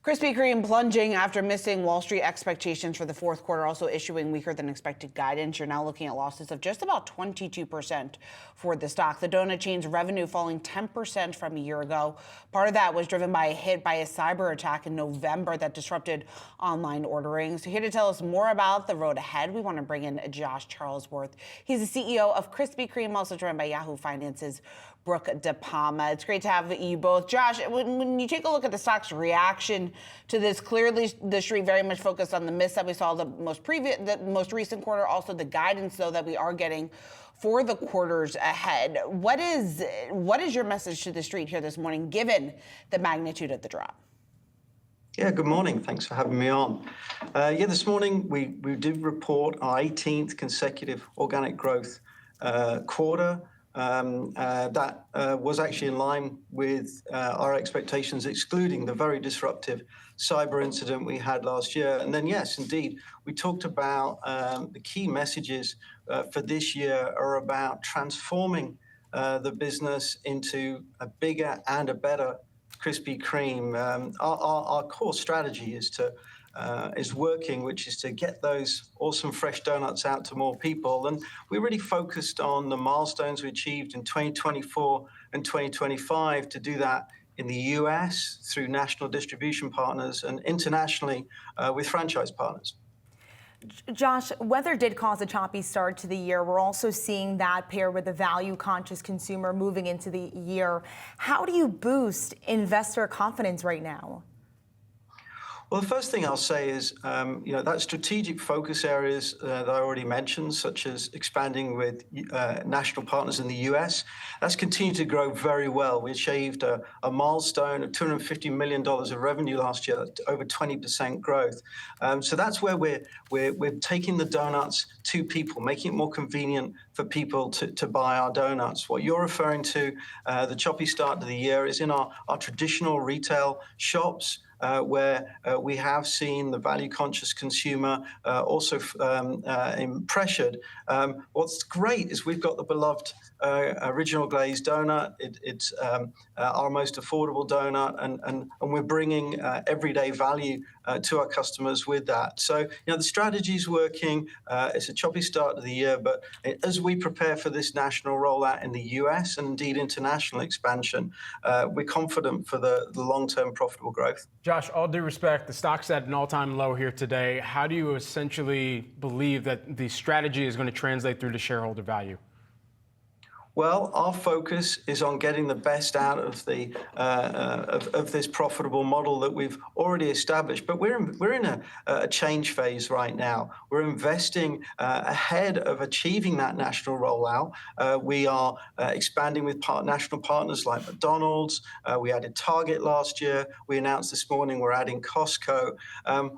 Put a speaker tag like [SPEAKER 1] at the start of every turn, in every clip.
[SPEAKER 1] Krispy Kreme plunging after missing Wall Street expectations for the fourth quarter, also issuing weaker than expected guidance. You're now looking at losses of just about 22% for the stock. The donut chain's revenue falling 10% from a year ago. Part of that was driven by a hit by a cyber attack in November that disrupted online ordering. So here to tell us more about the road ahead, we want to bring in Josh Charlesworth. He's the CEO of Krispy Kreme, also joined by Yahoo Finance's Brooke, DiPalma. It's great to have you both. Josh, when you take a look at the stock's reaction to this, clearly the street very much focused on the miss that we saw the most recent quarter, also the guidance though that we are getting for the quarters ahead. What is your message to the street here this morning, given the magnitude of the drop?
[SPEAKER 2] Yeah, good morning. Thanks for having me on. This morning we did report our 18th consecutive organic growth quarter. That was actually in line with our expectations, excluding the very disruptive cyber incident we had last year. And then, yes, indeed, we talked about the key messages for this year are about transforming the business into a bigger and a better Krispy Kreme. Our core strategy is working, which is to get those awesome fresh donuts out to more people. And we really focused on the milestones we achieved in 2024 and 2025 to do that in the US through national distribution partners and internationally with franchise partners.
[SPEAKER 3] Josh, weather did cause a choppy start to the year. We're also seeing that pair with the value-conscious consumer moving into the year. How do you boost investor confidence right now?
[SPEAKER 2] Well, the first thing I'll say is, that strategic focus areas that I already mentioned, such as expanding with national partners in the US, that's continued to grow very well. We achieved a milestone of $250 million of revenue last year, over 20% growth. So that's where we're taking the donuts to people, making it more convenient for people to buy our donuts. What you're referring to, the choppy start to the year, is in our traditional retail shops. Where we have seen the value-conscious consumer also pressured. What's great is we've got the beloved original glazed donut. It's our most affordable donut, and we're bringing everyday value to our customers with that. So, the strategy's working. It's a choppy start to the year, but as we prepare for this national rollout in the US and indeed international expansion, we're confident for the long-term profitable growth.
[SPEAKER 4] Josh, all due respect, the stock's at an all-time low here today. How do you essentially believe that the strategy is going to translate through to shareholder value?
[SPEAKER 2] Well, our focus is on getting the best out of the of this profitable model that we've already established. But we're in a change phase right now. We're investing ahead of achieving that national rollout. We are expanding with national partners like McDonald's. We added Target last year. We announced this morning we're adding Costco.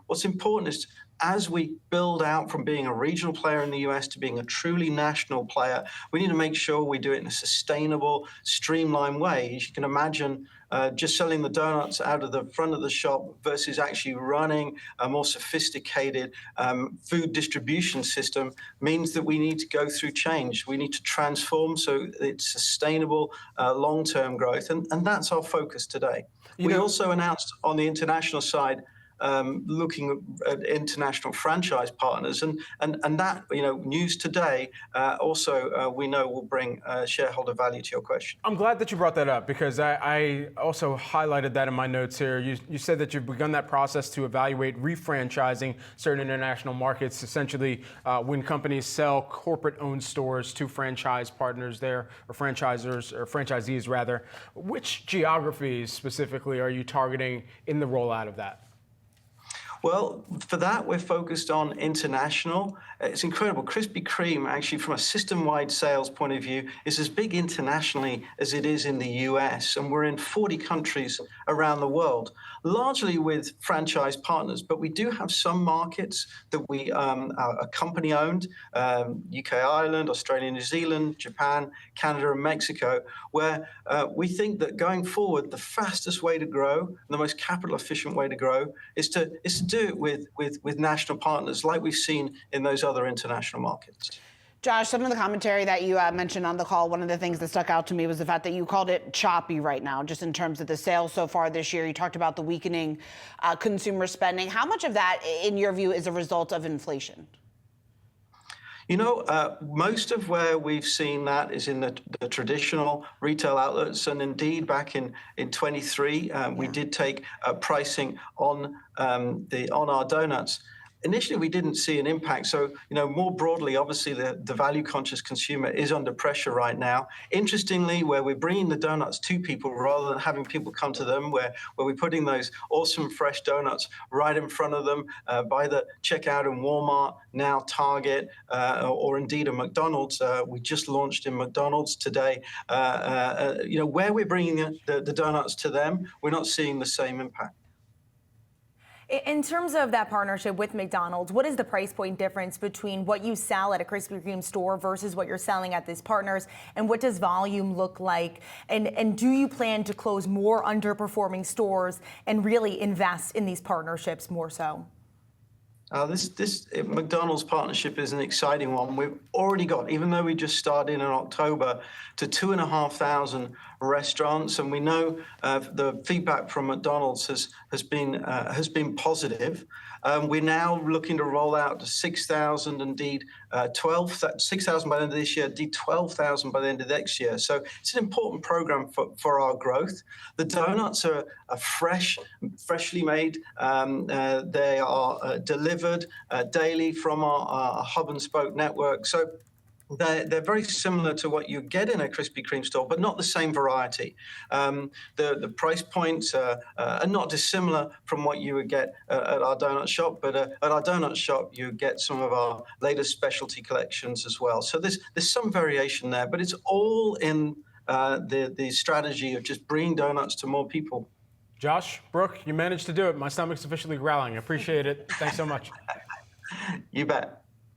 [SPEAKER 2] What's important is, as we build out from being a regional player in the US to being a truly national player, we need to make sure we do it in a sustainable, streamlined way. As you can imagine, just selling the donuts out of the front of the shop versus actually running a more sophisticated food distribution system means that we need to go through change. We need to transform so it's sustainable long-term growth, and that's our focus today. We also announced on the international side, looking at international franchise partners, and that news today also we know will bring shareholder value to your question.
[SPEAKER 4] I'm glad that you brought that up, because I also highlighted that in my notes here. You said that you've begun that process to evaluate refranchising certain international markets, essentially when companies sell corporate-owned stores to franchise partners there, or franchisors, or franchisees rather. Which geographies specifically are you targeting in the rollout of that?
[SPEAKER 2] Well, for that, we're focused on international. It's incredible. Krispy Kreme, actually, from a system-wide sales point of view, is as big internationally as it is in the US, and we're in 40 countries around the world, largely with franchise partners. But we do have some markets that we are company-owned, UK, Ireland, Australia, New Zealand, Japan, Canada, and Mexico, where we think that going forward, the fastest way to grow, and the most capital-efficient way to grow, is to do it with national partners like we've seen in those other international markets.
[SPEAKER 1] Josh, some of the commentary that you mentioned on the call, one of the things that stuck out to me was the fact that you called it choppy right now, just in terms of the sales so far this year. You talked about the weakening consumer spending. How much of that, in your view, is a result of inflation?
[SPEAKER 2] You know, most of where we've seen that is in the traditional retail outlets, and indeed back in 23, we did take pricing on our donuts. Initially, we didn't see an impact. So, you know, more broadly, obviously, the value-conscious consumer is under pressure right now. Interestingly, where we're bringing the donuts to people rather than having people come to them, where we're putting those awesome fresh donuts right in front of them by the checkout in Walmart, now Target, or indeed a McDonald's. We just launched in McDonald's today. You know, where we're bringing the donuts to them, we're not seeing the same impact.
[SPEAKER 3] In terms of that partnership with McDonald's, what is the price point difference between what you sell at a Krispy Kreme store versus what you're selling at these partners? And what does volume look like? And do you plan to close more underperforming stores and really invest in these partnerships more so?
[SPEAKER 2] This McDonald's partnership is an exciting one. We've already got, even though we just started in October, to 2,500 restaurants, and we know the feedback from McDonald's has been positive. We're now looking to roll out to 6,000, indeed 6,000 by the end of this year, indeed 12,000 by the end of next year. So it's an important program for our growth. The donuts are freshly made. They are delivered daily from our hub and spoke network. So they're very similar to what you get in a Krispy Kreme store, but not the same variety. The price points are not dissimilar from what you would get at our donut shop, but at our donut shop, you get some of our latest specialty collections as well. So there's some variation there, but it's all in the strategy of just bringing donuts to more people.
[SPEAKER 4] Josh, Brooke, you managed to do it. My stomach's officially growling. I appreciate it. Thanks so much.
[SPEAKER 2] You bet.